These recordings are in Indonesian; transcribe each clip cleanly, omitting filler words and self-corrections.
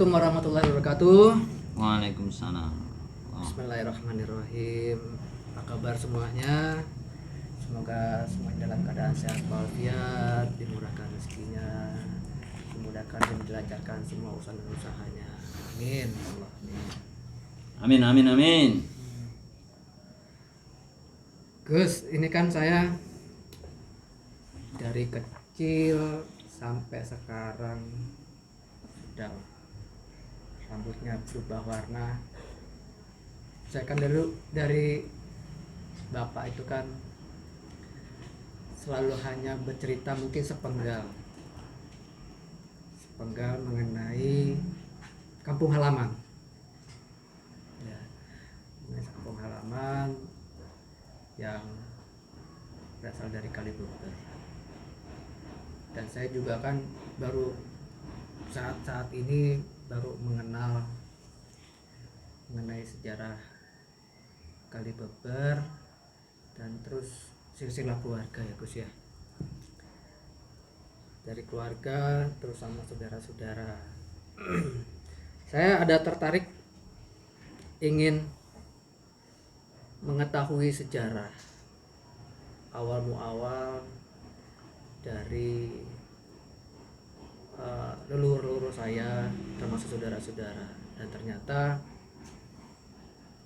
Assalamualaikum warahmatullahi wabarakatuh. Waalaikumsalam. Bismillahirrahmanirrahim. Apa kabar semuanya? Semoga semuanya dalam keadaan sehat walafiat, dimurahkan rezekinya, dimudahkan dan dilancarkan semua usaha dan usahanya. Amin. Allah. Amin, amin, amin. Gus, ini kan saya dari kecil sampai sekarang sudah rambutnya berubah warna. Saya kan dulu dari bapak itu kan selalu hanya bercerita mungkin sepenggal mengenai kampung halaman ya, mengenai kampung halaman yang berasal dari Kalibuker. Dan saya juga kan baru saat ini baru mengenal mengenai sejarah Kalibeber dan terus silsilah keluarga ya Gus ya, dari keluarga terus sama saudara-saudara. Saya ada tertarik ingin mengetahui sejarah awal muawal dari leluhur saya termasuk saudara-saudara. Dan ternyata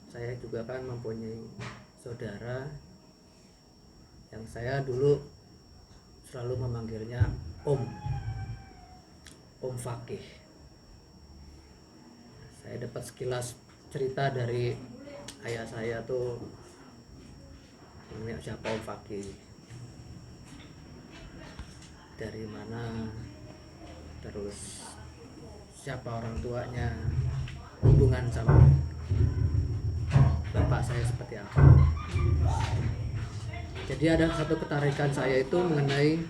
saya juga kan mempunyai saudara yang saya dulu selalu memanggilnya Om Fakih. Saya dapat sekilas cerita dari ayah saya tuh mengenai siapa Om Fakih, dari mana, terus siapa orang tuanya, hubungan sama bapak saya seperti apa. Jadi ada satu ketarikan saya itu mengenai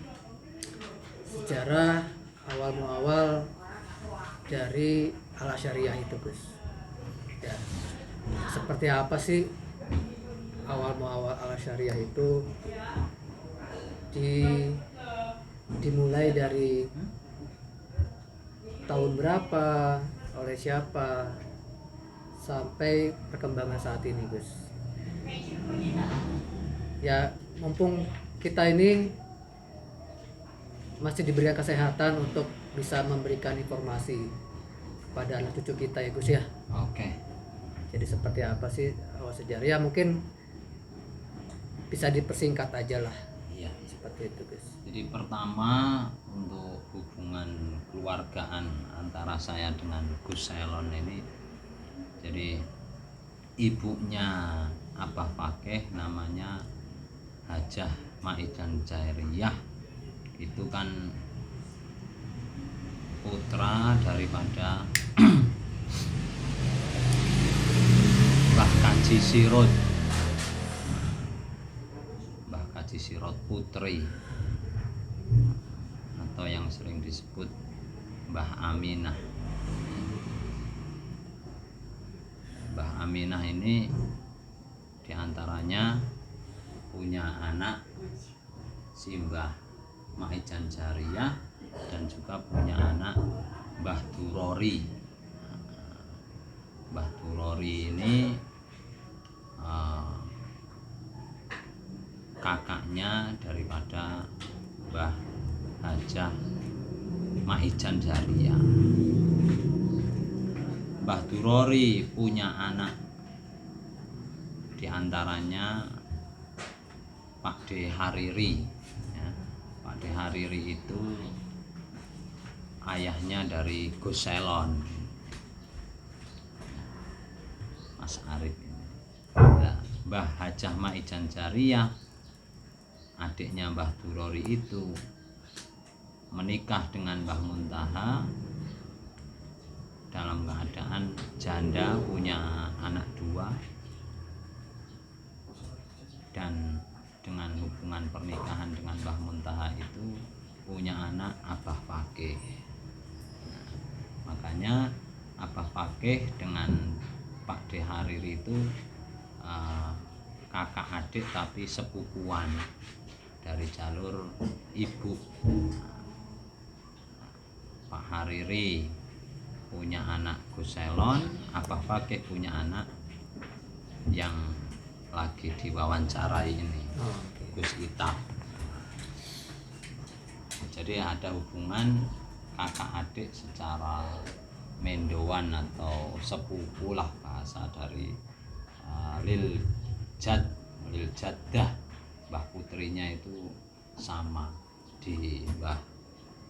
sejarah awal muawal dari Al-Asyariah itu Gus ya, seperti apa sih awal muawal Al-Asyariah itu, dimulai dari tahun berapa, oleh siapa, sampai perkembangan saat ini Gus ya. Mumpung kita ini masih diberikan kesehatan untuk bisa memberikan informasi kepada anak cucu kita ya Gus ya. Oke. Jadi seperti apa sih awal sejarah ya, mungkin bisa dipersingkat aja lah. Iya. Seperti itu Gus. Jadi pertama untuk hubungan keluargaan antara saya dengan Gus Selon ini, jadi ibunya Abah Fakih namanya Hajah Maijan Jairiyah, itu kan putra daripada Mbah Kaji Sirot, Mbah Kaji Sirot Putri, atau yang sering disebut Mbah Aminah. Mbah Aminah ini diantaranya punya anak si Mbah Maijan Jairiyah dan juga punya anak Mbah Durori. Mbah Durori ini kakaknya daripada Mbah Hajah Maijan Jairiyah. Mbah Durori punya anak diantaranya Pak D. Hariri ya. Pak D. Hariri itu ayahnya dari Gus Selon, Mas Arif. Nah, Mbah Hajah Maijan Jairiyah, adiknya Mbah Durori itu menikah dengan Mbah Muntaha dalam keadaan janda, punya anak 2, dan dengan hubungan pernikahan dengan Mbah Muntaha itu punya anak Abah Fakih. Nah, makanya Abah Fakih dengan Pak D. Hariri itu kakak adik tapi sepupuan dari jalur ibu. Pak Hariri punya anak Gus Selon, Abah Fakih punya anak yang lagi diwawancarai ini, Gus Ita. Jadi ada hubungan kakak adik secara mendoan atau sepupu lah bahasa dari lil jaddah, mbah putrinya itu sama di Mbah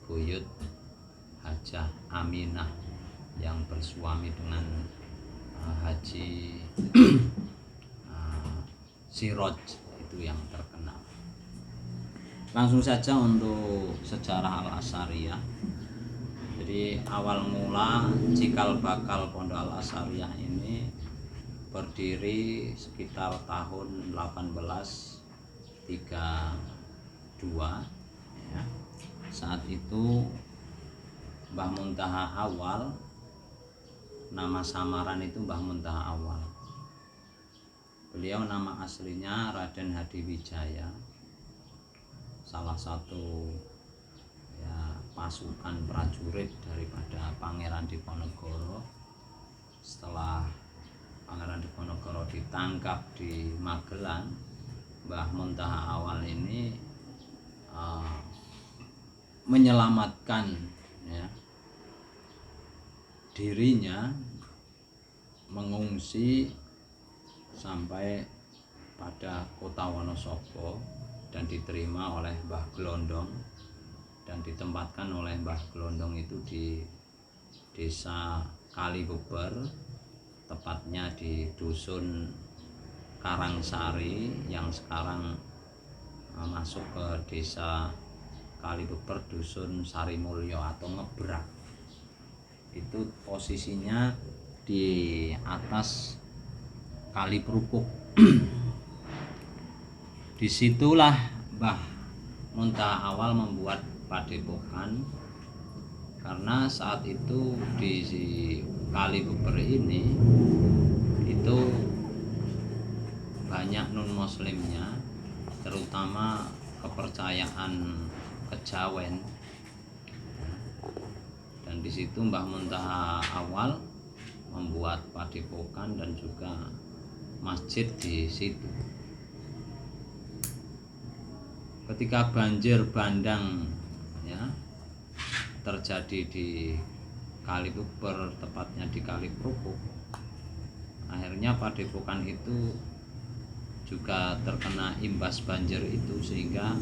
Buyut Hajah Aminah yang bersuami dengan Haji Siroj, itu yang terkenal. Langsung saja untuk sejarah Al-Asariyah. Jadi awal mula cikal bakal Pondok Al-Asariyah ini berdiri sekitar tahun 1832 ya. Saat itu Mbah Muntaha Awal, nama samaran itu Mbah Muntaha Awal. Beliau nama aslinya Raden Hadiwijaya, salah satu ya pasukan prajurit daripada Pangeran Diponegoro. Setelah Pangeran Diponegoro ditangkap di Magelang, Mbah Muntaha Awal ini menyelamatkan ya, dirinya, mengungsi sampai pada kota Wonosobo dan diterima oleh Mbah Glondong dan ditempatkan oleh Mbah Glondong itu di desa Kalibeber, tepatnya di dusun Karangsari yang sekarang masuk ke desa Kalibeber, dusun Sarimulyo atau Ngebrak. Itu posisinya di atas Kali Prupuk. Disitulah Mbah Muntaha Awal membuat padepokan, karena saat itu di Kalibeber ini itu banyak non muslimnya, terutama kepercayaan kejawen, dan di situ Mbah Muntaha Awal membuat padepokan dan juga masjid di situ. Ketika banjir bandang ya terjadi di Kalibeber, tepatnya di Kali Prupuk, akhirnya padepokan itu juga terkena imbas banjir itu, sehingga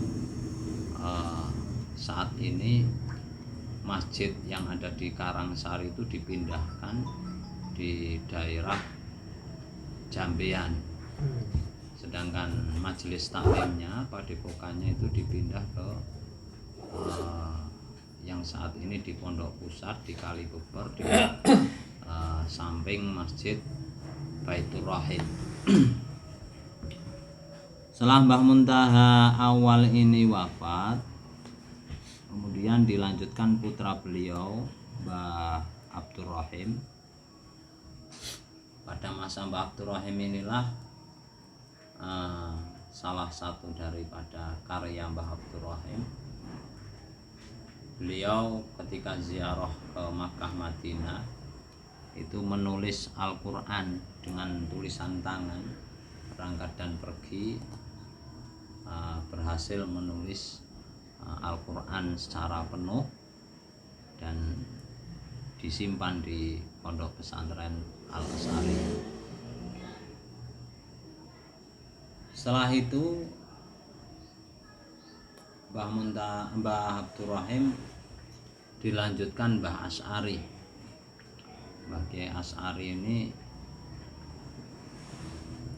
saat ini masjid yang ada di Karangsari itu dipindahkan di daerah Jambean, sedangkan majelis taklimnya, padepokannya itu dipindah ke yang saat ini di Pondok Pusat di Kalibeber, di samping Masjid Baitur Rahim. Setelah Mbah Muntaha Awal ini wafat, kemudian dilanjutkan putra beliau Mbah Abdurrahim. Pada masa Mbah Abdurrahim inilah salah satu daripada karya Mbah Abdurrahim. Beliau ketika ziarah ke Makkah Madinah itu menulis Al-Quran dengan tulisan tangan, berangkat dan pergi berhasil menulis Al-Quran secara penuh dan disimpan di Pondok Pesantren Al-Asariyah. Setelah itu Mbah Abdurrahim dilanjutkan Mbah Asy'ari. Mbah Kiai Asy'ari ini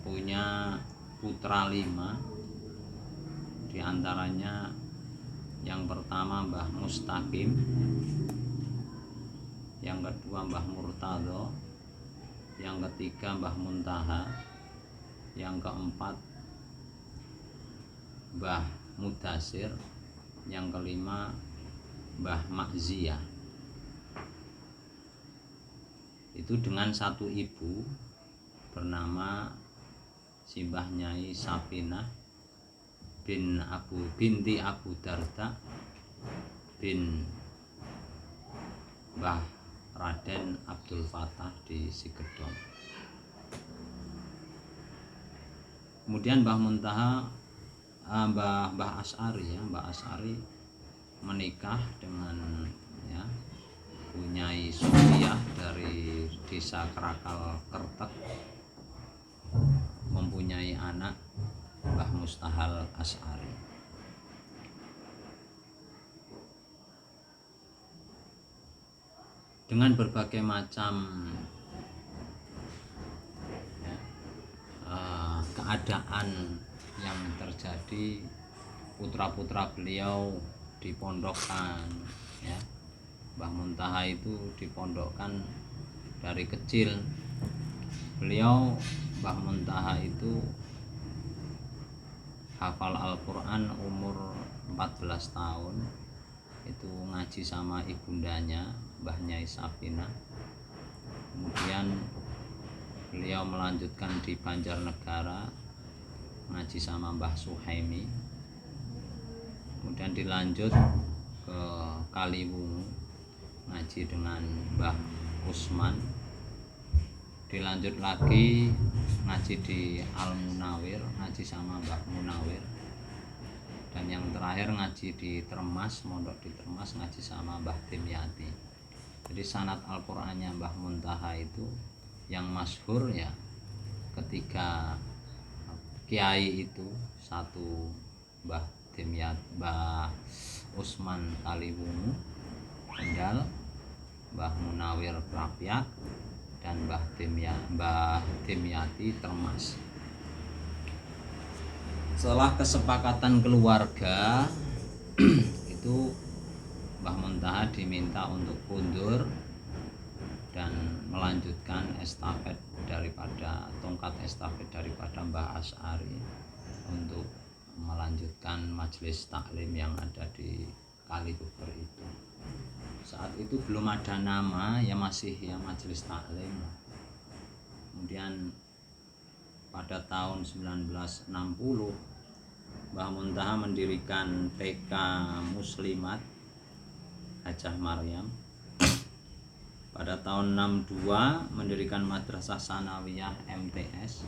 punya putra 5, diantaranya yang pertama Mbah Mustaqim, yang kedua Mbah Murtadho, yang ketiga Mbah Muntaha, yang keempat Mbah Mudasir, yang kelima Mbah Makziyah. Itu dengan satu ibu bernama Simbah Nyai Sapinah binti Abu Darda bin Mbah Raden Abdul Fatah di Sigedong. Kemudian Mbah Muntaha, Mbah Asy'ari ya, Mbah Asy'ari menikah dengan ya Bunyai Sofiyah dari desa Kerakal Kertek, mempunyai anak Mbah Mustahal Asy'ari. Dengan berbagai macam ya, keadaan yang terjadi, putra-putra beliau dipondokkan ya. Mbah Muntaha itu dipondokkan dari kecil. Beliau Mbah Muntaha itu hafal Al-Quran umur 14 tahun, itu ngaji sama ibundanya Mbah Nyai Sapina. Kemudian beliau melanjutkan di Banjarnegara ngaji sama Mbah Suhaimi. Kemudian dilanjut ke Kaliwungu ngaji dengan Mbah Usman. Dilanjut lagi ngaji di Al-Munawir, ngaji sama Mbah Munawir. Dan yang terakhir ngaji di Termas, mondok di Termas, ngaji sama Mbah Dimyati. Jadi sanad Al-Qur'annya Mbah Muntaha itu yang masyhur ya, ketiga kiai itu, satu Mbah Dimyati, Mbah Usman Kaliwungu Kendal, Mbah Munawir Prapyak, dan Mbah Dimyati Termas. Setelah kesepakatan keluarga itu Mbah Muntaha diminta untuk mundur dan melanjutkan estafet daripada tongkat estafet daripada Mbah Asy'ari untuk melanjutkan majelis taklim yang ada di Kalibeber itu. Saat itu belum ada nama, ya masih ya majelis taklim. Kemudian pada tahun 1960 Mbah Muntaha mendirikan TK Muslimat Hajah Maryam. Pada tahun 62 mendirikan Madrasah Sanawiyah MTS.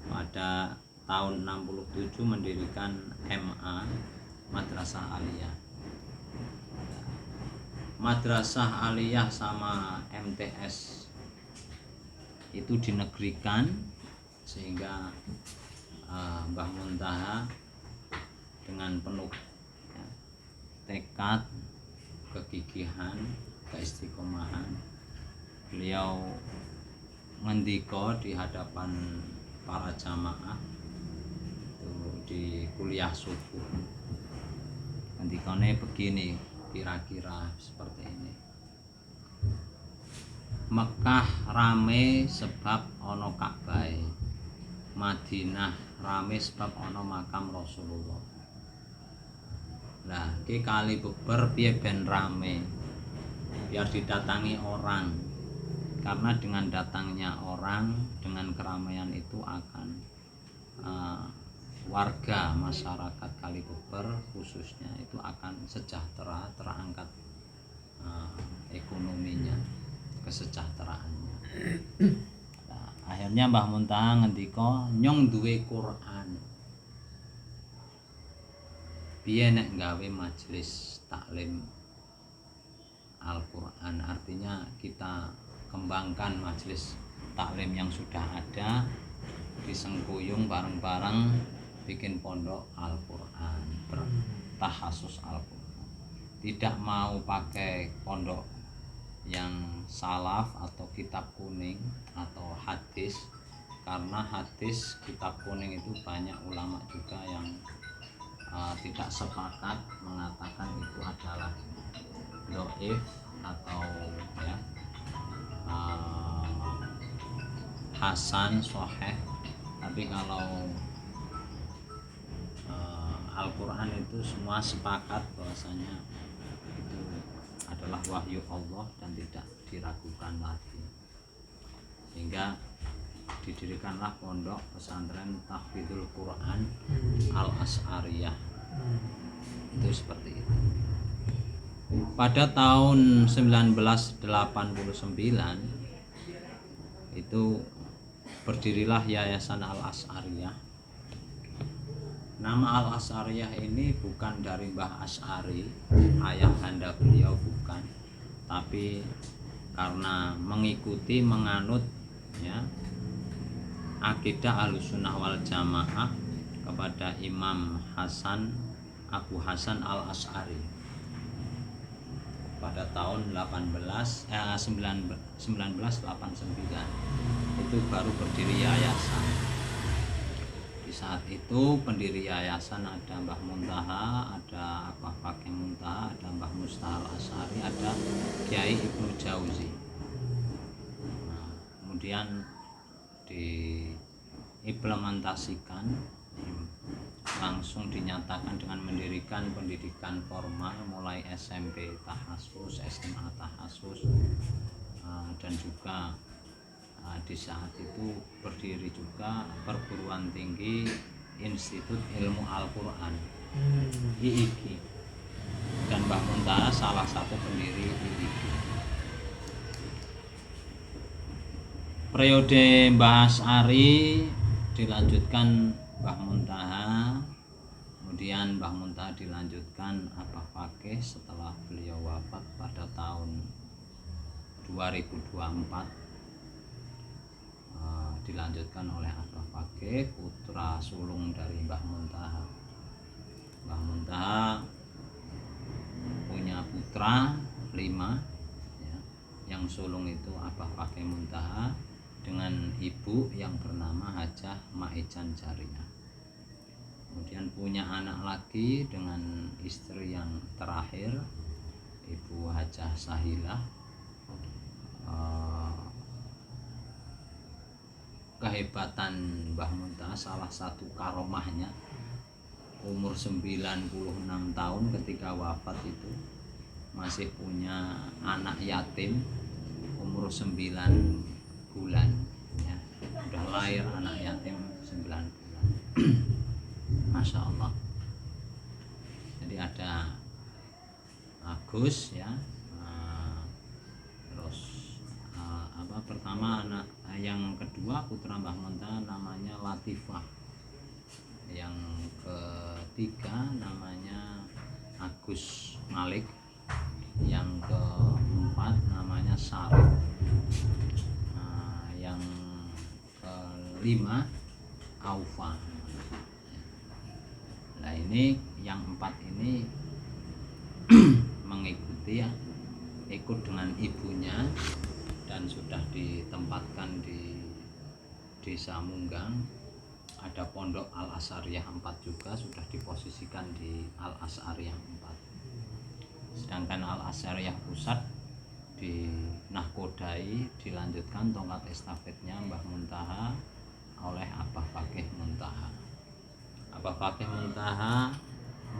Pada tahun 67 mendirikan MA Madrasah Aliyah. Madrasah Aliyah sama MTS itu dinegrikan, sehingga Mbah Muntaha dengan penuh ya, tekad, kegigihan, keistiqomahan, beliau ngendika di hadapan para jamaah itu di kuliah subuh. Ngendikane begini, kira-kira seperti ini: Mekah rame sebab ono Ka'bah, Madinah rame sebab ono makam Rasulullah. Nah, ki Kalibeber piye ben rame? Biar didatangi orang. Karena dengan datangnya orang, dengan keramaian itu akan warga masyarakat Kalibeber khususnya itu akan sejahtera, terangkat ekonominya, kesejahteraannya. Nah, akhirnya Mbah Muntaha ngendika nyong duwe Quran. Piye nek gawe majelis taklim Al-Quran, artinya kita kembangkan majelis taklim yang sudah ada, disengkuyung bareng-bareng bikin pondok Al-Quran, bertahasus Al-Quran. Tidak mau pakai pondok yang salaf atau kitab kuning atau hadis, karena hadis kitab kuning itu banyak ulama juga yang tidak sepakat mengatakan itu adalah dhaif atau ya hasan, sahih. Tapi kalau Al-Quran itu semua sepakat bahwasanya itu adalah wahyu Allah dan tidak diragukan lagi, sehingga didirikanlah pondok pesantren Tahfidzul Quran Al Asy'ariyah. Itu seperti itu. Pada tahun 1989 itu berdirilah Yayasan Al-Asy'ariyah. Nama Al-Asy'ariyah ini bukan dari Mbah Asy'ari, ayahanda beliau, bukan, tapi karena mengikuti menganut ya akidah Ahlussunnah wal Jamaah kepada Imam Abu Hasan Al-Asy'ari pada tahun 1989 itu baru berdiri yayasan. Di saat itu pendiri yayasan ada Mbah Muntaha, ada Abah Fakih Muntaha, ada Mbah Mustahal Asy'ari, ada Kiai Ibnu Jauzi. Nah, kemudian diimplementasikan, langsung dinyatakan dengan mendirikan pendidikan formal mulai SMP tahasus, SMA tahasus, dan juga di saat itu berdiri juga perguruan tinggi Institut Ilmu Al-Quran IIQ, dan Mbah Muntaha salah satu pendiri IIQ. Periode Mbah Asy'ari dilanjutkan Mbah Muntaha, kemudian Mbah Muntaha dilanjutkan Abah Fakih setelah beliau wafat pada tahun 2024. Dilanjutkan oleh Abah Fakih, putra sulung dari Mbah Muntaha. Mbah Muntaha punya putra 5 ya. Yang sulung itu Abah Fakih Muntaha dengan ibu yang bernama Hajah Maijan Jariyah. Kemudian punya anak lagi dengan istri yang terakhir, Ibu Hajah Sahilah. Kehebatan Mbah Muntaha, salah satu karomahnya, umur 96 tahun ketika wafat itu masih punya anak yatim umur 9 bulan ya. Sudah lahir anak yatim 9 bulan. Masya Allah. Jadi ada Agus ya, terus pertama anak yang kedua putra Mbah Muntaha namanya Latifah, yang ketiga namanya Agus Malik, yang keempat namanya Sarif, yang kelima Aufa. Nah ini yang 4 ini mengikuti ya, ikut dengan ibunya dan sudah ditempatkan di Desa Munggang. Ada pondok Al-Asy'ariyah 4 juga sudah diposisikan di Al-Asy'ariyah 4. Sedangkan Al-Asy'ariyah pusat di Nahkodai dilanjutkan tongkat estafetnya Mbah Muntaha oleh Abah Fakih Muntaha. Abah Fakih Muntaha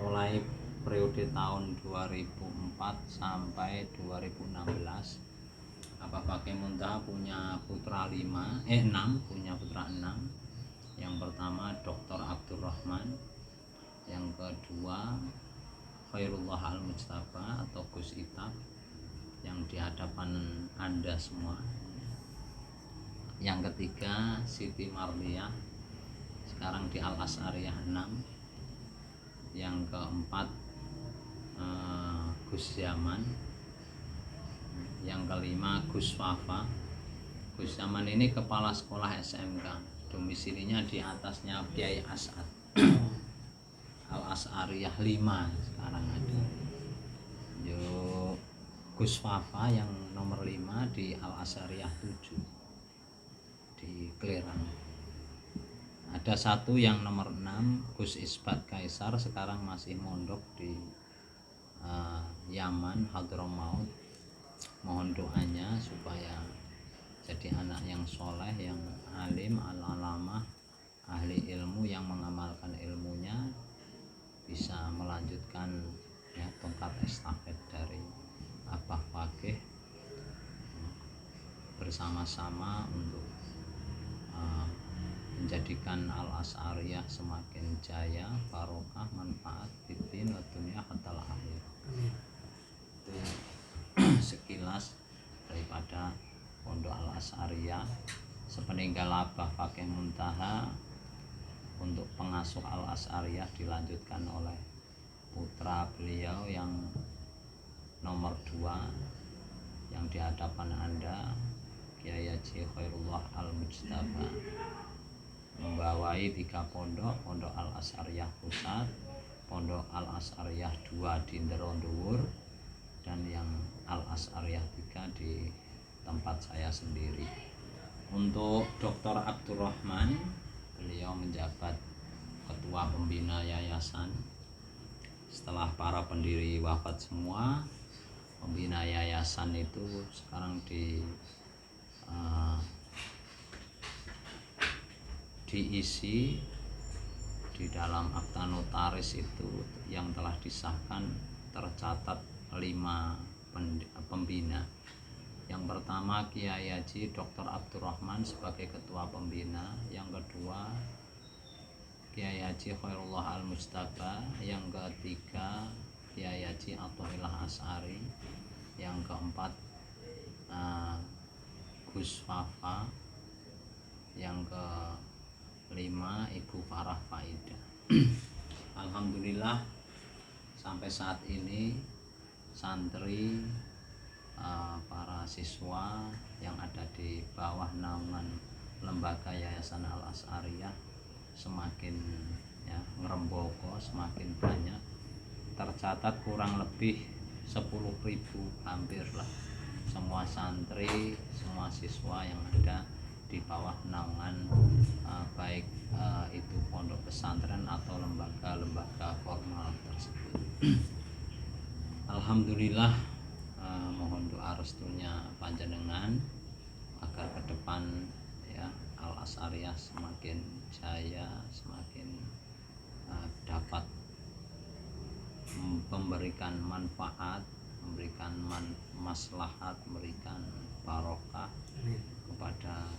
mulai periode tahun 2004 sampai 2016. Abah Fakih Muntaha punya putra 6, punya putra 6. Yang pertama Dr. Abdurrahman, yang kedua Khairullah Al-Mustafa atau Gus Itab yang di hadapan Anda semua. Yang ketiga Siti Marliyah, sekarang di Al-Asy'ariyah 6. Yang keempat Gus Zaman. Yang kelima Gus Wafa. Gus Zaman ini kepala sekolah SMK, domisilinya di atasnya Kiai As'ad. Al-Asy'ariyah 5 sekarang ada. Gus Wafa yang nomor 5 di Al-Asy'ariyah 7 di Klerang. Ada satu yang nomor 6 Gus Isbat Kaisar, sekarang masih mondok di Yaman, Hadramaut. Mohon doanya supaya jadi anak yang soleh, yang alim, al-alamah, ahli ilmu, yang mengamalkan ilmunya, bisa melanjutkan ya tongkat estafet dari Abah Fakih bersama-sama untuk menjadikan Al-Asy'ariyah semakin jaya, barokah, manfaat fiddin wa dunya hatta akhir. Itu itu sekilas daripada Pondok Al As'ariyah. Sepeninggal Abah Fakih Muntaha, untuk pengasuh Al As'ariyah dilanjutkan oleh putra beliau yang nomor 2 yang di hadapan Anda, Kiai Haji Khairullah Al Mujtaba, membawai 3 pondok, Pondok Al As'ariyah Pusat, Pondok Al As'ariyah 2 di Nderondowur, dan yang Al As'ariyah 3 di tempat saya sendiri. Untuk Dr. Abdurrahman, beliau menjabat ketua pembina yayasan. Setelah para pendiri wafat semua, pembina yayasan itu sekarang diisi di dalam akta notaris itu yang telah disahkan tercatat 5 pembina. Yang pertama Kiai Haji Dr. Abdurrahman sebagai ketua pembina, yang kedua Kiai Haji Khairullah Al Mujtaba, yang ketiga Kiai Haji Athaillah Asy'ari, yang keempat Gus Fafa, yang kelima Ibu Farah Faida. Alhamdulillah sampai saat ini santri, para siswa yang ada di bawah naungan lembaga Yayasan Al As'ariyah semakin ngerembaka, semakin banyak. Tercatat kurang lebih 10.000 hampir lah semua santri, semua siswa yang ada di bawah naungan baik itu pondok pesantren atau lembaga-lembaga formal tersebut. Alhamdulillah, mohon doa restunya panjenengan agar ke depan Al As'ariyah semakin jaya, semakin dapat memberikan manfaat, memberikan maslahat, memberikan barokah kepada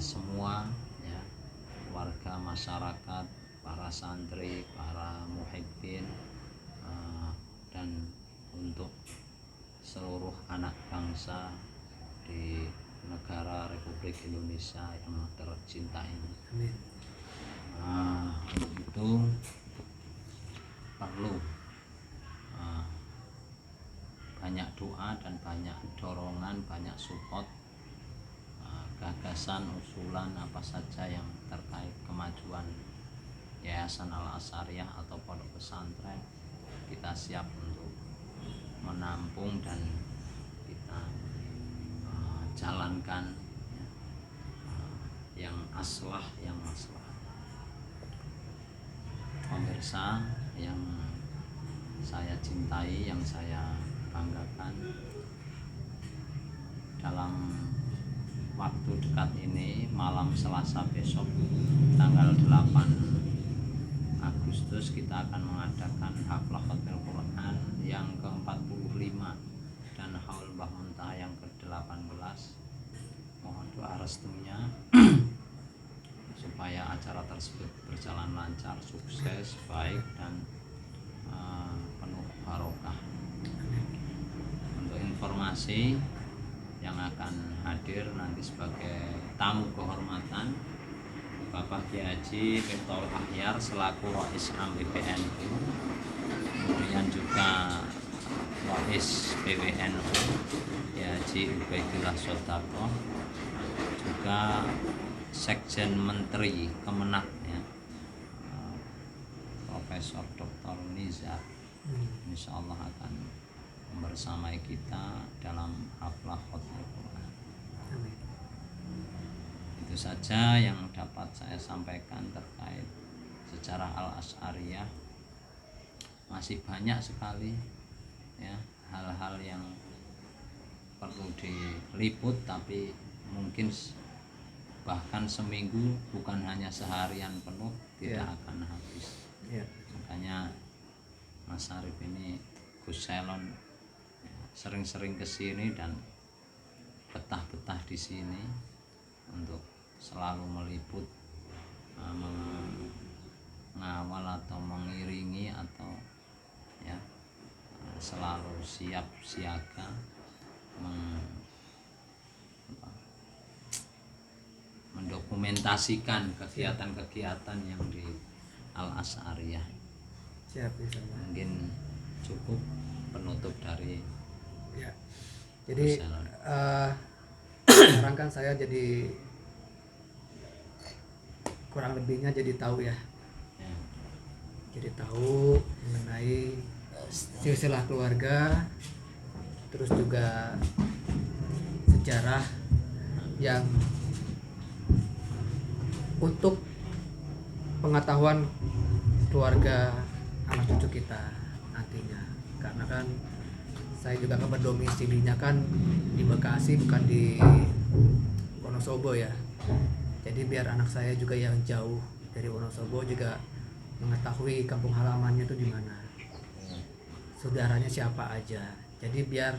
semua warga masyarakat, para santri, para muhibbin, dan untuk seluruh anak bangsa di negara Republik Indonesia yang tercinta ini. Untuk itu perlu banyak doa dan banyak dorongan, banyak support, gagasan, usulan apa saja yang terkait kemajuan Yayasan Al As'ariyah atau pondok pesantren. Kita siap untuk menampung dan kita jalankan yang aslah, yang maslahat. Pemirsa yang saya cintai, yang saya banggakan, dalam waktu dekat ini, malam Selasa besok tanggal 8 Agustus kita akan mengadakan haflah khatimul Quran yang ke-45 dan haul Mbah Muntaha yang ke-18. Mohon doa restunya supaya acara tersebut berjalan lancar, sukses, baik, dan penuh barokah. Untuk informasi, yang akan hadir nanti sebagai tamu kehormatan Bapak Kiai Haji Miftahul Akhyar selaku Rais Am PBNU, kemudian juga Rais PWNU Kiai Haji Ubaidillah Sodaqoh, juga Sekjen Menteri Kemenak Profesor Dr. Nizar, insya Allah akan membersamai kita dalam haflah khatimul Quran. Itu saja yang dapat saya sampaikan terkait sejarah Al As'ariyah. Masih banyak sekali hal-hal yang perlu diliput, tapi mungkin bahkan seminggu, bukan hanya seharian penuh, tidak akan habis. Makanya Mas Arif ini, Gus Selon, sering-sering kesini dan betah-betah di sini untuk selalu meliput, mengawal atau mengiringi atau selalu siap siaga mendokumentasikan kegiatan-kegiatan yang di Al Asy'ariyah. Siap bisa. Mungkin cukup penutup dari Ya. Jadi Marcel. sekarang kan saya jadi kurang lebihnya jadi tahu ya. Ya. Jadi tahu mengenai silsilah keluarga, terus juga sejarah yang untuk pengetahuan keluarga anak cucu kita nantinya. Karena kan saya juga kan berdomisilinya kan di Bekasi, bukan di Wonosobo ya. Jadi biar anak saya juga yang jauh dari Wonosobo juga mengetahui kampung halamannya itu di mana, saudaranya siapa aja. Jadi biar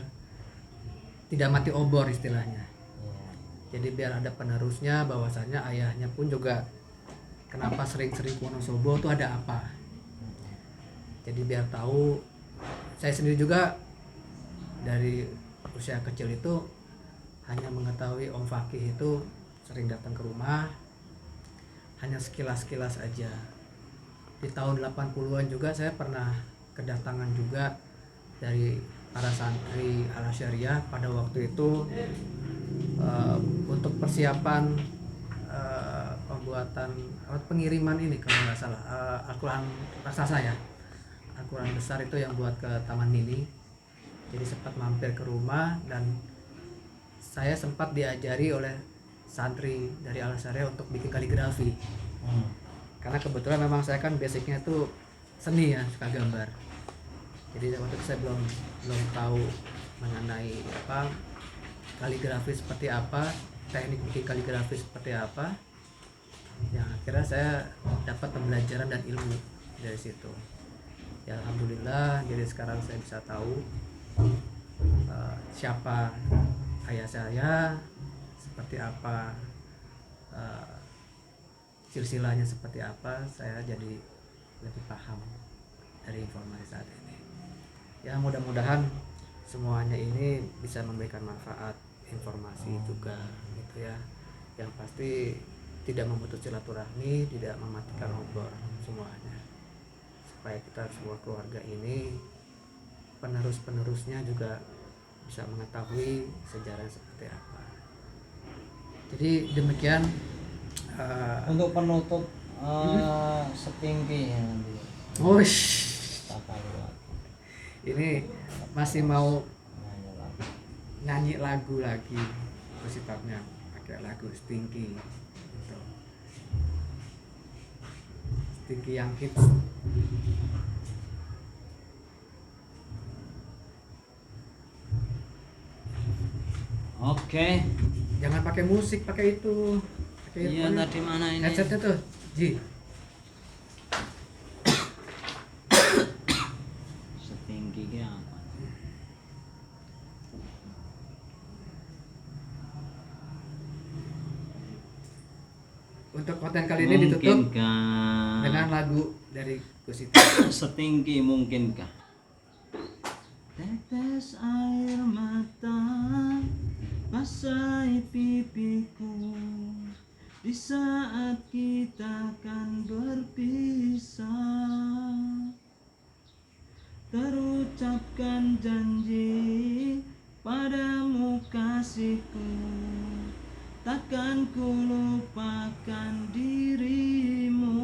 tidak mati obor istilahnya. Jadi biar ada penerusnya, bahwasanya ayahnya pun juga kenapa sering-sering ke Wonosobo itu ada apa. Jadi biar tahu. Saya sendiri juga dari usia kecil itu hanya mengetahui Om Fakih itu sering datang ke rumah, hanya sekilas-sekilas aja. Di tahun 80-an juga saya pernah kedatangan juga dari para santri Al Asy'ariyah pada waktu itu untuk persiapan pembuatan pengiriman ini kalau nggak salah Al-Quran raksasa ya, Al-Quran besar itu yang buat ke Taman Mini. Jadi sempat mampir ke rumah dan saya sempat diajari oleh santri dari Al Asy'ariyah untuk bikin kaligrafi. Karena kebetulan memang saya kan basicnya tuh seni ya, suka gambar. Jadi waktu itu saya belum tahu mengenai apa kaligrafi seperti apa, teknik bikin kaligrafi seperti apa. Yang akhirnya saya dapat pembelajaran dan ilmu dari situ. Ya alhamdulillah, jadi sekarang saya bisa tahu siapa ayah saya, seperti apa silsilahnya seperti apa. Saya jadi lebih paham dari informasi saat ini. Ya mudah-mudahan semuanya ini bisa memberikan manfaat informasi juga gitu ya. Yang pasti tidak memutus silaturahmi, tidak mematikan obor semuanya. Supaya kita semua keluarga ini penerus-penerusnya juga bisa mengetahui sejarah seperti apa. Jadi demikian untuk penutup setinggi nanti. Tata luar. Ini masih mau Nanya lagi. nyanyi lagu lagi, sifatnya pakai lagu Stinky gitu. Stinky yang hits. Oke. Jangan pakai musik, pakai itu. Pakai Iya earphone-nya. tadi mana ini? Headsetnya tuh, Ji. Setinggi ki apa? Untuk konten kali ini ditutup Mungkinkah dengan lagu dari Gus Ita. setinggi mungkinkah tetes air mata basahi pipiku di saat kita akan berpisah, terucapkan janji padamu kasihku, takkan ku lupakan dirimu.